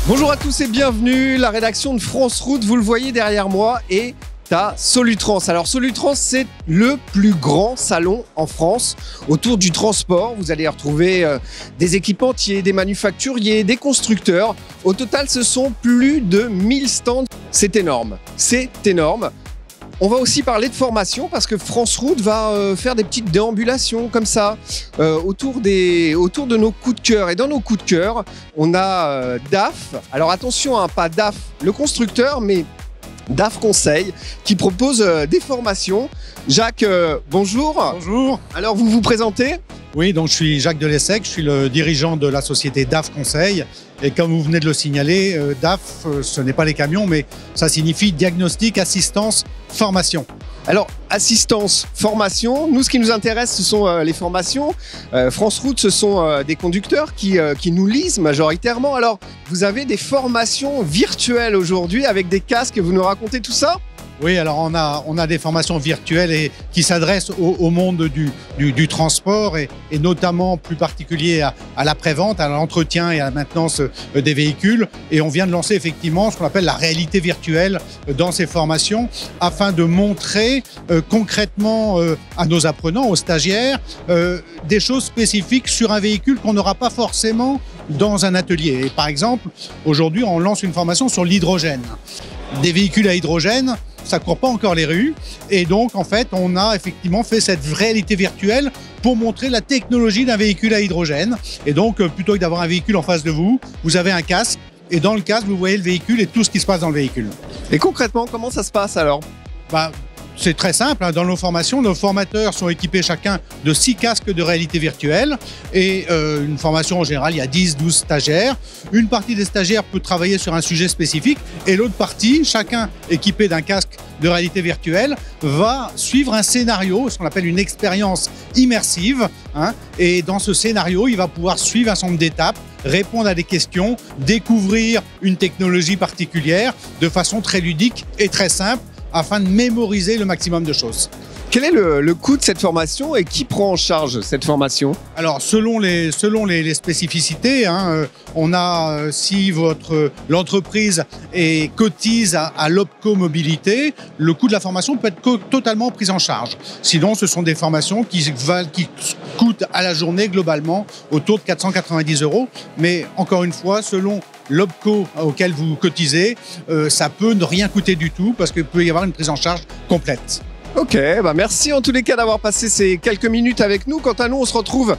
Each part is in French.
Bonjour à tous et bienvenue, la rédaction de France Route, vous le voyez derrière moi, est à Solutrans. Alors Solutrans, c'est le plus grand salon en France autour du transport. Vous allez retrouver des équipementiers, des manufacturiers, des constructeurs. Au total, ce sont plus de 1000 stands. C'est énorme, c'est énorme. On va aussi parler de formation parce que France Route va faire des petites déambulations comme ça autour de nos coups de cœur. Et dans nos coups de cœur, on a DAF. Alors attention, hein, pas DAF le constructeur, mais DAF Conseil qui propose des formations. Jacques, bonjour. Bonjour. Alors vous vous présentez ? Oui, donc je suis Jacques Delessec, je suis le dirigeant de la société DAF Conseil. Et comme vous venez de le signaler, DAF, ce n'est pas les camions, mais ça signifie diagnostic, assistance, formation. Alors, assistance, formation, nous ce qui nous intéresse ce sont les formations. France Route, ce sont des conducteurs qui nous lisent majoritairement. Alors, vous avez des formations virtuelles aujourd'hui avec des casques, vous nous racontez tout ça ? Oui, alors on a des formations virtuelles et qui s'adressent au monde du transport et notamment plus particulier à l'après-vente, à l'entretien et à la maintenance des véhicules. Et on vient de lancer effectivement ce qu'on appelle la réalité virtuelle dans ces formations afin de montrer concrètement à nos apprenants, aux stagiaires, des choses spécifiques sur un véhicule qu'on n'aura pas forcément dans un atelier. Et par exemple, aujourd'hui, on lance une formation sur l'hydrogène. Des véhicules à hydrogène, ça ne court pas encore les rues. Et donc, en fait, on a effectivement fait cette réalité virtuelle pour montrer la technologie d'un véhicule à hydrogène. Et donc, plutôt que d'avoir un véhicule en face de vous, vous avez un casque. Et dans le casque, vous voyez le véhicule et tout ce qui se passe dans le véhicule. Et concrètement, comment ça se passe alors ? C'est très simple, dans nos formations, nos formateurs sont équipés chacun de 6 casques de réalité virtuelle et une formation en général, il y a 10-12 stagiaires. Une partie des stagiaires peut travailler sur un sujet spécifique et l'autre partie, chacun équipé d'un casque de réalité virtuelle, va suivre un scénario, ce qu'on appelle une expérience immersive. Et dans ce scénario, il va pouvoir suivre un certain nombre d'étapes, répondre à des questions, découvrir une technologie particulière de façon très ludique et très simple, afin de mémoriser le maximum de choses. Quel est le coût de cette formation et qui prend en charge cette formation ? Alors, selon les spécificités, on a, si l'entreprise cotise à l'Opco Mobilité, le coût de la formation peut être totalement pris en charge. Sinon, ce sont des formations qui coûtent à la journée globalement autour de 490 €. Mais encore une fois, selon l'Opco auquel vous cotisez, ça peut ne rien coûter du tout parce qu'il peut y avoir une prise en charge complète. Ok, merci en tous les cas d'avoir passé ces quelques minutes avec nous. Quant à nous, on se retrouve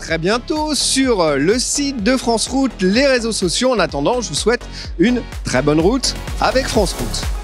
très bientôt sur le site de France Route, les réseaux sociaux. En attendant, je vous souhaite une très bonne route avec France Route.